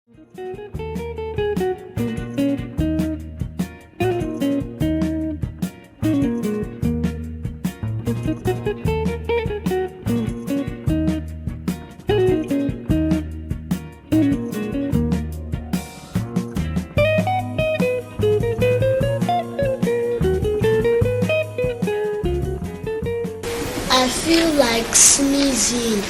I feel like sneezing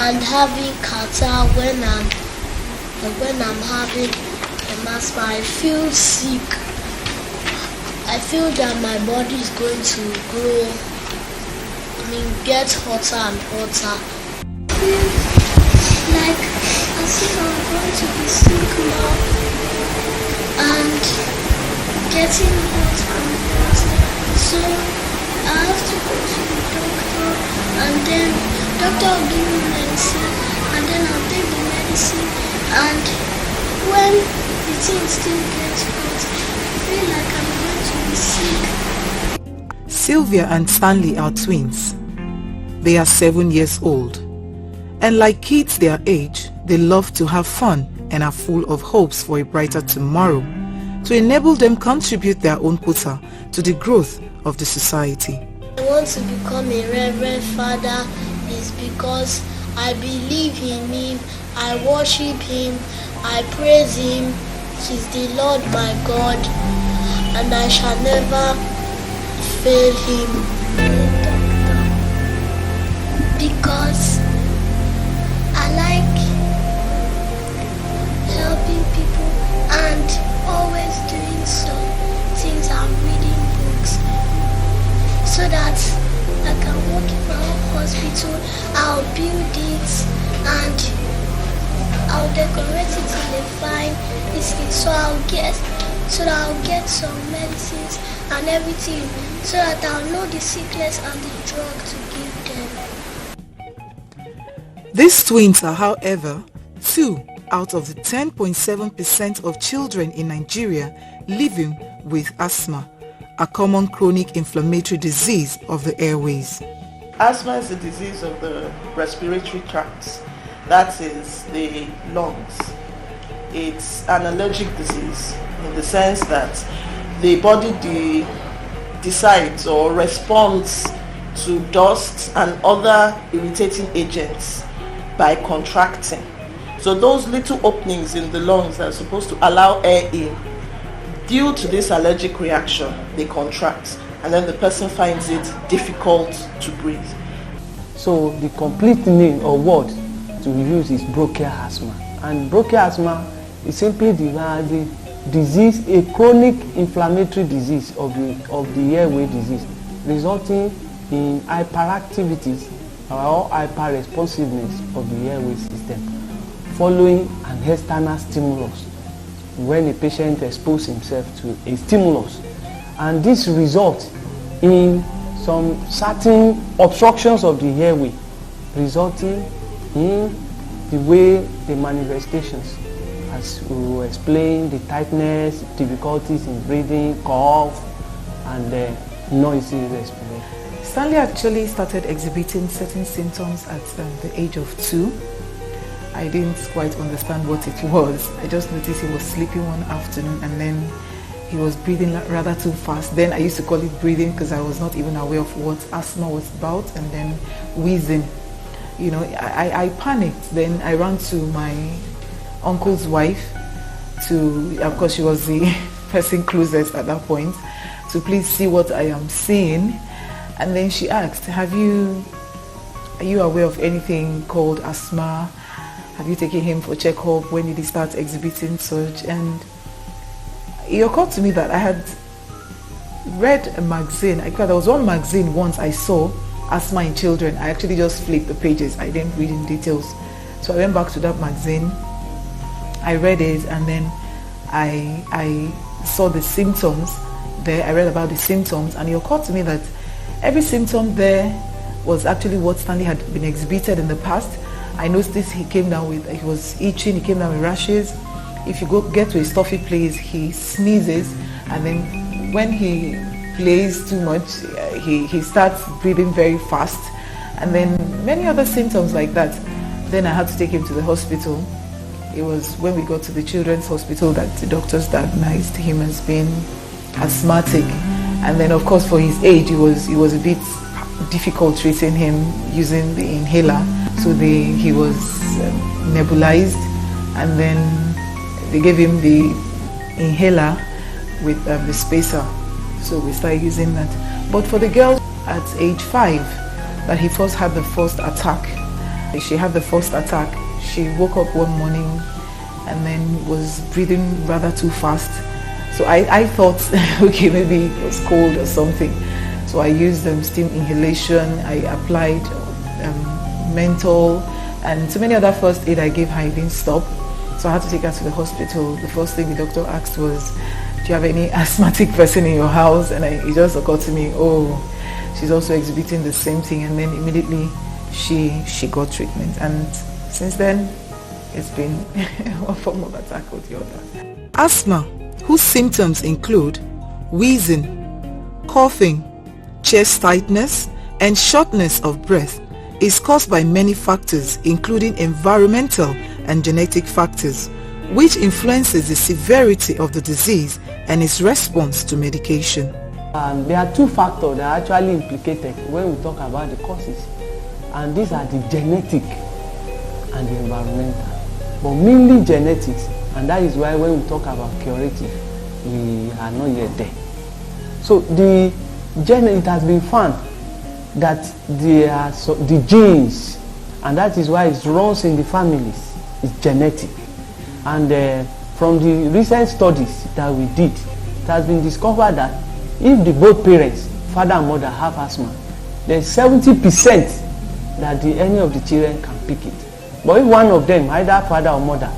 and having catarrh when I'm having an asthma. I feel sick. I feel that my body is going to grow. Get hotter and hotter. I feel like as if I'm going to be sick now and getting hot and hot. So I have to go to the doctor, and then doctor will give me medicine, and then I'll take the medicine, and when the thing still gets hot, I feel like I'm going to be sick. Sylvia and Stanley are twins. They are 7 years old, and like kids their age, they love to have fun and are full of hopes for a brighter tomorrow to enable them contribute their own quota to the growth of the society. I want to become a reverend father is because I believe in him, I worship him, I praise him. He's the Lord my God, and I shall never fail him. Because I like helping people and always doing some things and reading books, so that I can work in my own hospital. I'll build it and I'll decorate it in a fine thing, so that I'll get some medicines and everything, so that I'll know the sickness and the drug to give them. These twins are, however, 2 out of the 10.7% of children in Nigeria living with asthma, a common chronic inflammatory disease of the airways. Asthma is a disease of the respiratory tract, that is the lungs. It's an allergic disease in the sense that the body decides or responds to dust and other irritating agents by contracting. So those little openings in the lungs that are supposed to allow air in, due to this allergic reaction, they contract, and then the person finds it difficult to breathe. So the complete name or word to use is bronchial asthma. And bronchial asthma is simply the disease, a chronic inflammatory disease of the airway disease, resulting in hyperactivities or hyperresponsiveness of the airway system following an external stimulus, when a patient exposes himself to a stimulus, and this results in some certain obstructions of the airway, resulting in the way the manifestations, as we will explain, the tightness, difficulties in breathing, cough, and noisy respiration. Stanley actually started exhibiting certain symptoms at the age of 2. I didn't quite understand what it was. I just noticed he was sleeping one afternoon and then he was breathing rather too fast. Then I used to call it breathing because I was not even aware of what asthma was about, and then wheezing. You know, I panicked. Then I ran to my uncle's wife of course she was the person closest at that point, to please see what I am seeing. And then she asked, are you aware of anything called asthma? Have you taken him for checkup? When did he start exhibiting such? And it occurred to me that I had read a magazine. There was one magazine once I saw, asthma in children. I actually just flipped the pages. I didn't read in details. So I went back to that magazine. I read it, and then I saw the symptoms there. I read about the symptoms, and it occurred to me that every symptom there was actually what Stanley had been exhibited in the past. I noticed he was itching, he came down with rashes. If you get to a stuffy place, he sneezes, and then when he plays too much, he starts breathing very fast, and then many other symptoms like that. Then I had to take him to the hospital. It was when we got to the children's hospital that the doctors diagnosed him as being asthmatic. And then of course for his age, it was a bit difficult treating him using the inhaler. So he was nebulized, and then they gave him the inhaler with the spacer. So we started using that. But for the girl at age 5, that he first had the first attack. She had the first attack. She woke up one morning and then was breathing rather too fast. So I thought, okay, maybe it was cold or something. So I used steam inhalation. I applied menthol and so many other first aid I gave her. It didn't stop. So I had to take her to the hospital. The first thing the doctor asked was, do you have any asthmatic person in your house? And it just occurred to me, oh, she's also exhibiting the same thing. And then immediately she got treatment. And since then, it's been one form of attack or the other. Asthma, whose symptoms include wheezing, coughing, chest tightness, and shortness of breath, is caused by many factors, including environmental and genetic factors, which influences the severity of the disease and its response to medication. There are two factors that are actually implicated when we talk about the causes, and these are the genetic and the environmental, but mainly genetics, and that is why when we talk about curative, we are not yet there. So it has been found that the genes, and that is why it runs in the families, is genetic. And from the recent studies that we did, it has been discovered that if both parents, father and mother, have asthma, there's 70% that any of the children can pick it. But if one of them, either father or mother,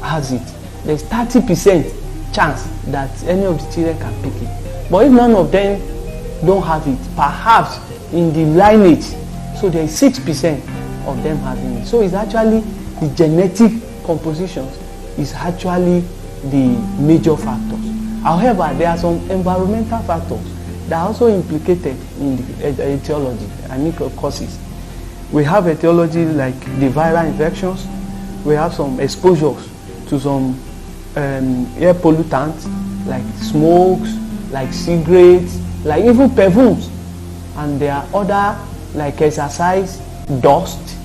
has it, there's 30% chance that any of the children can pick it. But if none of them don't have it, perhaps in the lineage, so there's 6% of them having it. So it's actually the genetic compositions is actually the major factors. However, there are some environmental factors that are also implicated in the etiology, causes. We have etiology like the viral infections. We have some exposures to some air pollutants like smokes, like cigarettes, like even perfumes. And there are other like exercise, dust,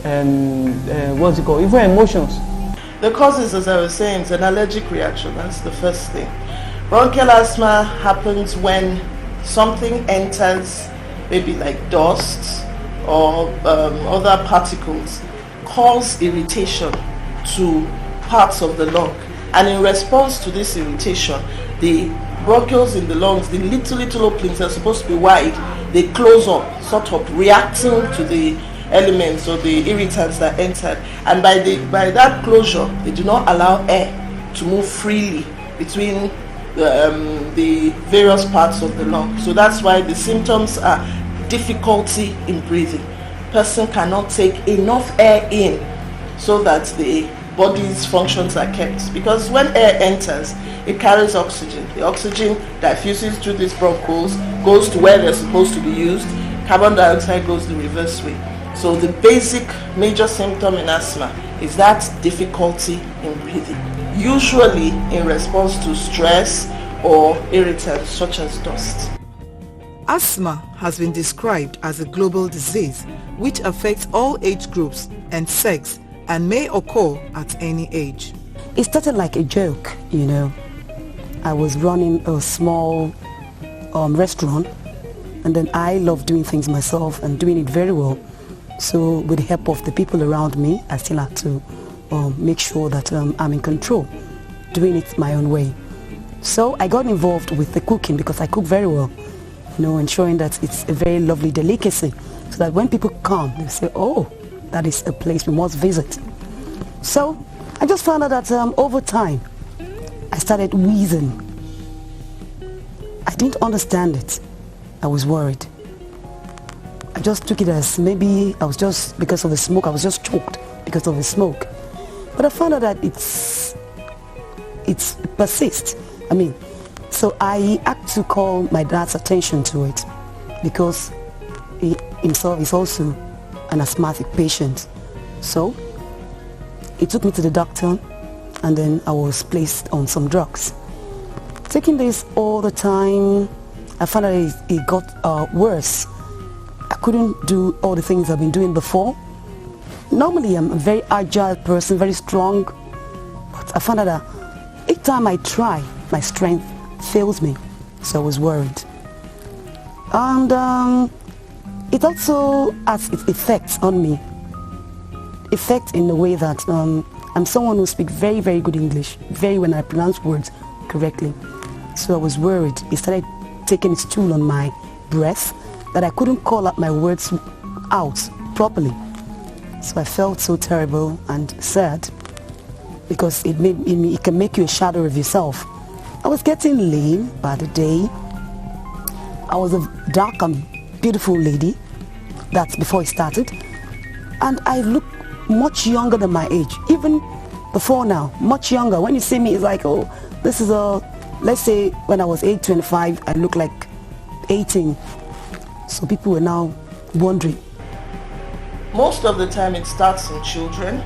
even emotions. The causes, as I was saying, is an allergic reaction. That's the first thing. Bronchial asthma happens when something enters, maybe like dust or other particles, cause irritation to parts of the lung. And in response to this irritation, the bronchioles in the lungs, the little openings are supposed to be wide, they close up, sort of reacting to the elements or the irritants that entered. And by that closure, they do not allow air to move freely between the various parts of the lung. So that's why the symptoms are difficulty in breathing. Person cannot take enough air in so that the body's functions are kept, because when air enters, it carries oxygen. The oxygen diffuses through these bronchioles, goes to where they're supposed to be used. Carbon dioxide goes the reverse way. So the basic major symptom in asthma is that difficulty in breathing, usually in response to stress or irritants such as dust. Asthma has been described as a global disease which affects all age groups and sex and may occur at any age. It started like a joke, you know. I was running a small restaurant, and then I love doing things myself and doing it very well. So with the help of the people around me, I still have to make sure that I'm in control, doing it my own way. So I got involved with the cooking because I cook very well, you know, ensuring that it's a very lovely delicacy, so that when people come, they say, oh, that is a place we must visit. So I just found out that over time, I started wheezing. I didn't understand it. I was worried. I just took it as maybe I was just, because of the smoke, I was just choked because of the smoke. But I found out that it persists. So I had to call my dad's attention to it, because he himself is also an asthmatic patient. So he took me to the doctor, and then I was placed on some drugs. Taking this all the time, I found that it got worse. I couldn't do all the things I've been doing before. Normally I'm a very agile person, very strong, but I found out that each time I try, my strength fails me, so I was worried. And it also has its effects on me. Effect in the way that I'm someone who speaks very, very good English, very when I pronounce words correctly. So I was worried. It started taking its toll on my breath, that I couldn't call out my words out properly. So I felt so terrible and sad, because it can make you a shadow of yourself. I was getting lame by the day. I was a dark and beautiful lady. That's before it started. And I look much younger than my age, even before now, much younger. When you see me, it's like, oh, this is let's say when I was 25, I look like 18. So people were now wondering. Most of the time it starts in children,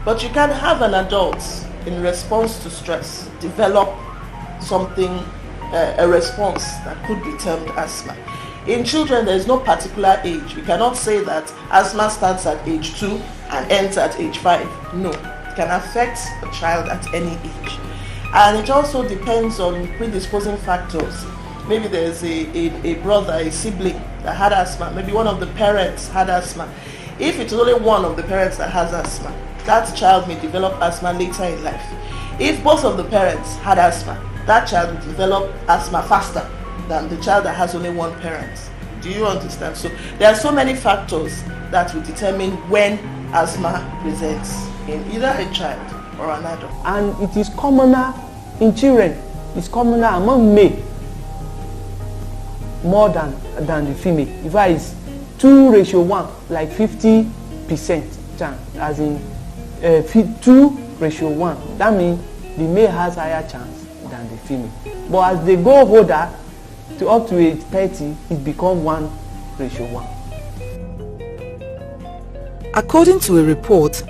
but you can have an adult in response to stress develop something, a response that could be termed asthma. In children, there is no particular age. We cannot say that asthma starts at age 2 and ends at age 5. No, it can affect a child at any age. And it also depends on predisposing factors. Maybe there's a brother, a sibling that had asthma. Maybe one of the parents had asthma. If it's only one of the parents that has asthma, that child may develop asthma later in life. If both of the parents had asthma, that child will develop asthma faster than the child that has only one parent. Do you understand? So there are so many factors that will determine when asthma presents in either a child or an adult. And it is commoner in children. It's commoner among male more than the female. In fact, it's 2:1, like 50% chance, as in 2:1. That means the male has higher chance than the female. But as they go older, to up to age 30, it becomes 1:1. According to a report,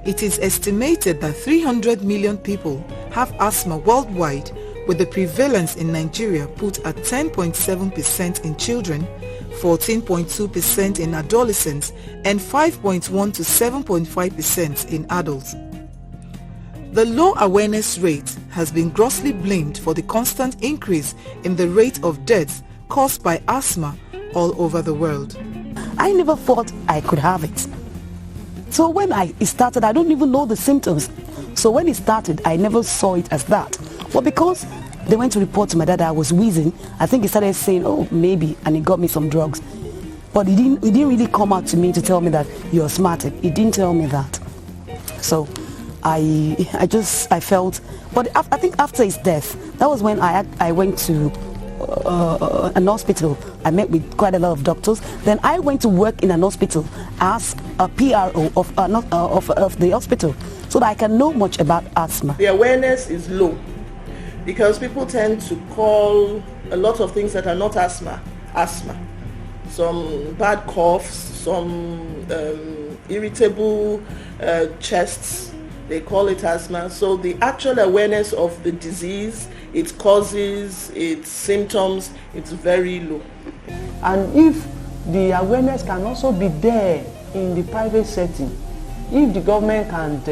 it is estimated that 300 million people have asthma worldwide, with the prevalence in Nigeria put at 10.7% in children, 14.2% in adolescents, and 5.1 to 7.5% in adults. The low awareness rate has been grossly blamed for the constant increase in the rate of deaths caused by asthma all over the world. I never thought I could have it. So when it started, I don't even know the symptoms. So when it started, I never saw it as that. Well, because they went to report to my dad that I was wheezing, I think he started saying, oh, maybe, and he got me some drugs. But he didn't really come out to me to tell me that you're asthmatic. He didn't tell me that. So I felt, but I think after his death, that was when I went to an hospital. I met with quite a lot of doctors. Then I went to work in an hospital as a PRO of the hospital, so that I can know much about asthma. The awareness is low because people tend to call a lot of things that are not asthma. Some bad coughs, some irritable chests, they call it asthma. So the actual awareness of the disease, its causes, its symptoms, it's very low. And if the awareness can also be there in the private setting, if the government can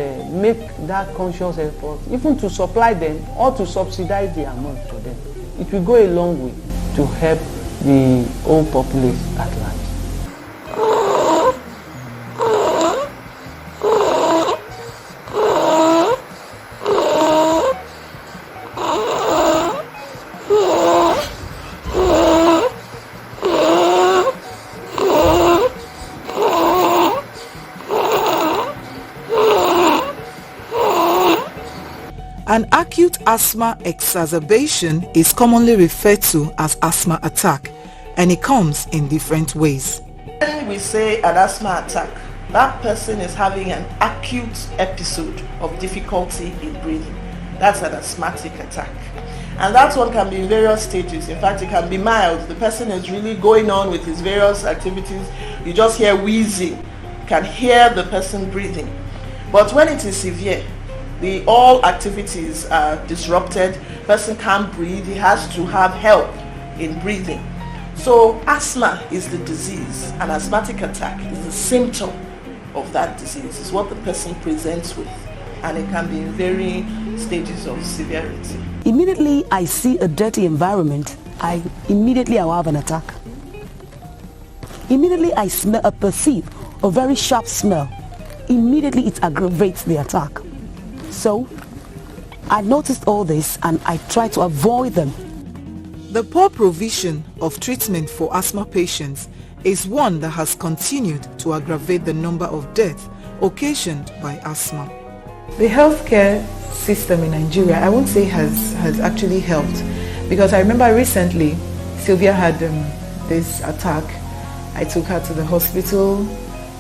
make that conscious effort, even to supply them or to subsidize the amount for them, it will go a long way to help the whole populace at large. An acute asthma exacerbation is commonly referred to as asthma attack, and it comes in different ways. When we say an asthma attack, that person is having an acute episode of difficulty in breathing. That's an asthmatic attack. And that one can be in various stages. In fact, it can be mild. The person is really going on with his various activities. You just hear wheezing. can hear the person breathing. But when it is severe, all activities are disrupted, person can't breathe, he has to have help in breathing. So asthma is the disease, an asthmatic attack is the symptom of that disease. It's what the person presents with, and it can be in varying stages of severity. Immediately I see a dirty environment, I will have an attack. Immediately I perceive a very sharp smell. Immediately it aggravates the attack. So I noticed all this and I try to avoid them. The poor provision of treatment for asthma patients is one that has continued to aggravate the number of deaths occasioned by asthma. The healthcare system in Nigeria, I won't say has actually helped, because I remember recently Sylvia had this attack. I took her to the hospital.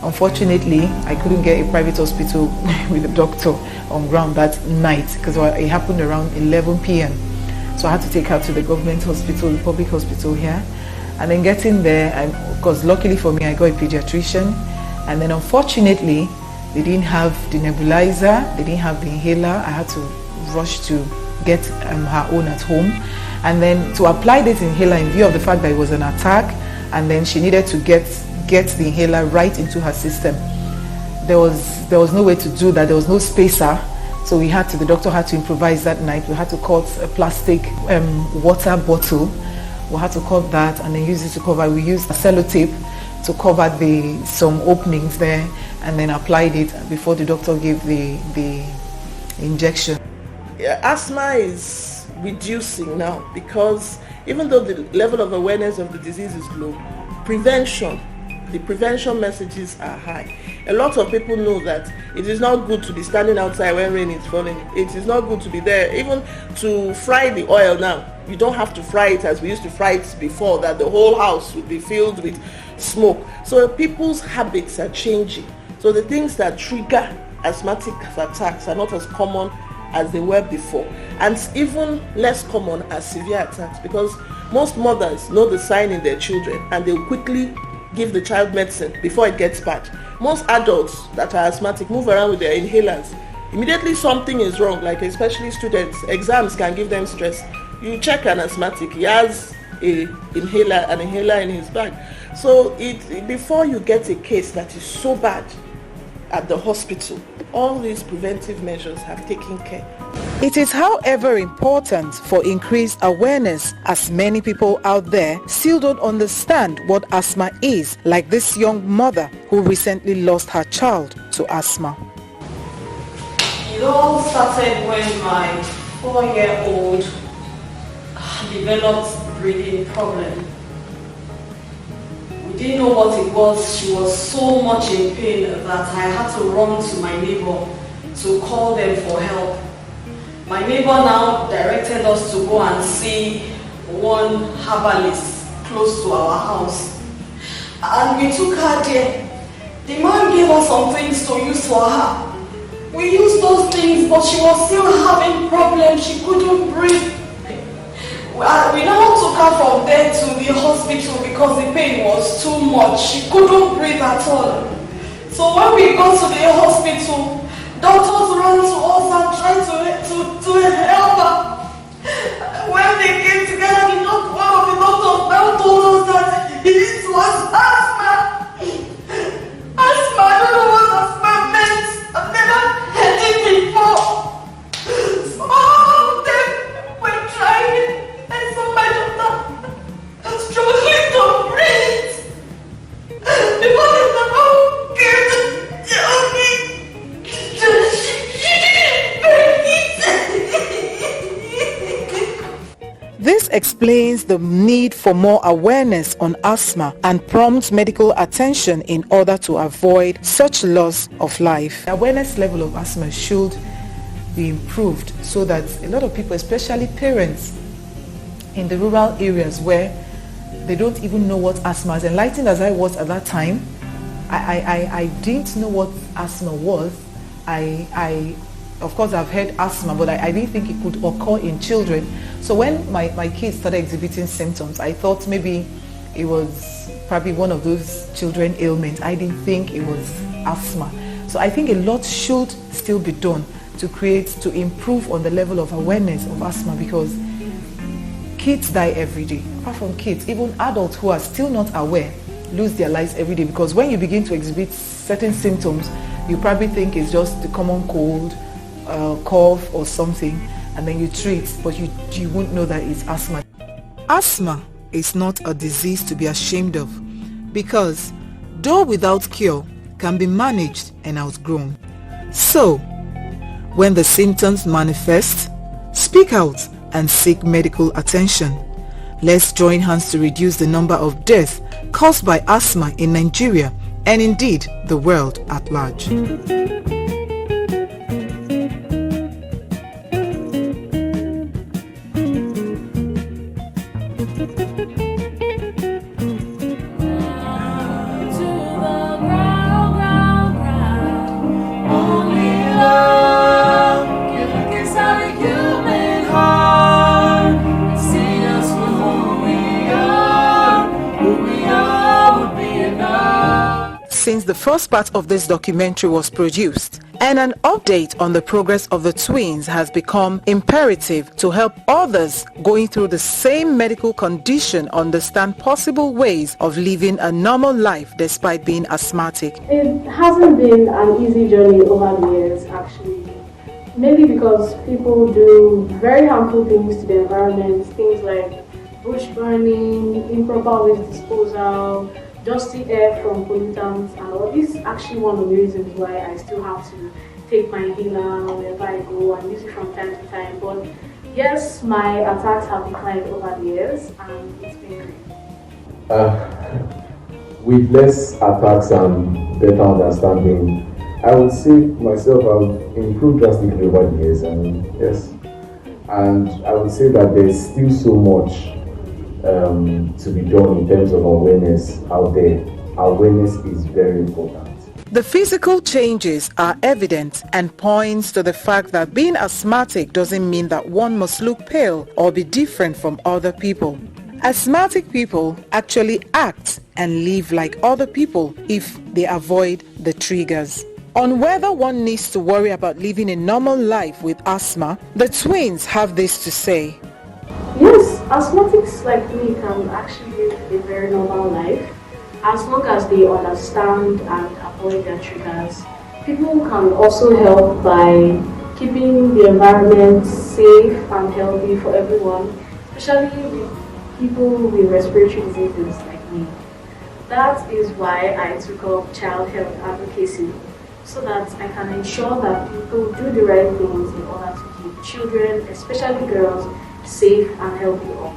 Unfortunately, I couldn't get a private hospital with a doctor on ground that night because it happened around 11 p.m. So I had to take her to the government hospital, the public hospital here. And then getting there, because luckily for me, I got a pediatrician. And then unfortunately, they didn't have the nebulizer, they didn't have the inhaler. I had to rush to get her own at home. And then to apply this inhaler in view of the fact that it was an attack, and then she needed to get the inhaler right into her system. There was no way to do that. There was no spacer, so the doctor had to improvise that night. We had to cut a plastic water bottle. We had to cut that and then use it to cover. We used a sellotape to cover some openings there, and then applied it before the doctor gave the injection. Yeah, asthma is reducing now because even though the level of awareness of the disease is low, the prevention messages are high. A lot of people know that it is not good to be standing outside when rain is falling. It is not good to be there. Even to fry the oil now, you don't have to fry it as we used to fry it before, that the whole house would be filled with smoke. So people's habits are changing. So the things that trigger asthmatic attacks are not as common as they were before, and even less common as severe attacks, because most mothers know the sign in their children and they'll quickly give the child medicine before it gets bad. Most adults that are asthmatic move around with their inhalers. Immediately something is wrong, like especially students, exams can give them stress. You check an asthmatic, he has an inhaler in his bag. So before you get a case that is so bad at the hospital, all these preventive measures have taken care. It is, however, important for increased awareness, as many people out there still don't understand what asthma is, like this young mother who recently lost her child to asthma. It all started when my 4-year-old developed breathing problem. We didn't know what it was. She was so much in pain that I had to run to my neighbor to call them for help. My neighbor now directed us to go and see one herbalist close to our house. And we took her there. The man gave us some things to use for her. We used those things, but she was still having problems. She couldn't breathe. We now took her from there to the hospital because the pain was too much. She couldn't breathe at all. So when we got to the hospital, doctors ran to us and tried to help her. When they came together, one of the doctors now told us that it was asthma. Asthma, I don't know what asthma meant. I've never heard it before. So all of them were trying. I saw my daughter struggling to breathe. Before the doctor came to tell me, she didn't breathe. This explains the need for more awareness on asthma and prompt medical attention in order to avoid such loss of life. The awareness level of asthma should be improved so that a lot of people, especially parents in the rural areas where they don't even know what asthma is, enlightened as I was at that time, I didn't know what asthma was. Of course, I've heard asthma, but I didn't think it could occur in children. So when my kids started exhibiting symptoms, I thought maybe it was probably one of those children ailments. I didn't think it was asthma. So I think a lot should still be done to improve on the level of awareness of asthma, because kids die every day. Apart from kids, even adults who are still not aware lose their lives every day, because when you begin to exhibit certain symptoms, you probably think it's just the common cold, cough or something, and then you treat, but you won't know that it's asthma. Asthma is not a disease to be ashamed of, because though without cure, can be managed and outgrown. So, when the symptoms manifest, speak out and seek medical attention. Let's join hands to reduce the number of deaths caused by asthma in Nigeria and indeed the world at large. Since the first part of this documentary was produced, and an update on the progress of the twins has become imperative to help others going through the same medical condition understand possible ways of living a normal life despite being asthmatic. It hasn't been an easy journey over the years, actually. Maybe because people do very harmful things to the environment, things like bush burning, improper waste disposal, dusty air from pollutants, and all. This is actually one of the reasons why I still have to take my inhaler wherever I go and use it from time to time. But yes, my attacks have declined over the years, and it's been great. With less attacks and better understanding, I would say myself I've improved drastically over the years, yes. And I would say that there's still so much to be done in terms of awareness out there. Awareness is very important. The physical changes are evident and points to the fact that being asthmatic doesn't mean that one must look pale or be different from other people. Asthmatic people actually act and live like other people if they avoid the triggers. On whether one needs to worry about living a normal life with asthma, the twins have this to say. Yes, asthmatics like me can actually live a very normal life as long as they understand and avoid their triggers. People can also help by keeping the environment safe and healthy for everyone, especially with people with respiratory diseases like me. That is why I took up child health advocacy, so that I can ensure that people do the right things in order to keep children, especially girls, safe and healthy always.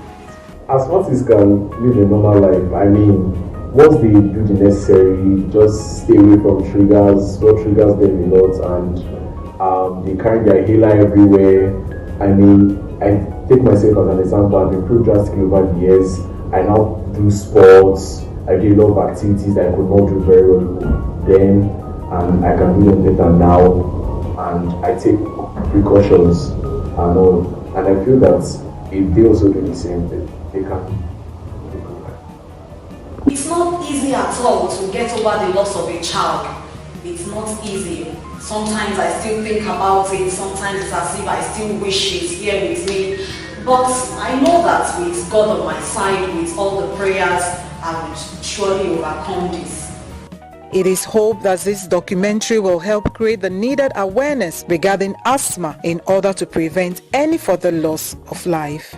Asthmatics can live a normal life. I mean, once they do the necessary, just stay away from triggers, what triggers them a lot, and they carry their inhaler everywhere. I mean, I take myself as an example. I've improved drastically over the years. I now do sports. I do a lot of activities that I could not do very well then, and I can do them better now. And I take precautions and all. And I feel that if they also do the same thing, they can. It's not easy at all to get over the loss of a child. It's not easy. Sometimes I still think about it. Sometimes it's as if I still wish she's here with me. But I know that with God on my side, with all the prayers, I will surely overcome this. It is hoped that this documentary will help create the needed awareness regarding asthma in order to prevent any further loss of life.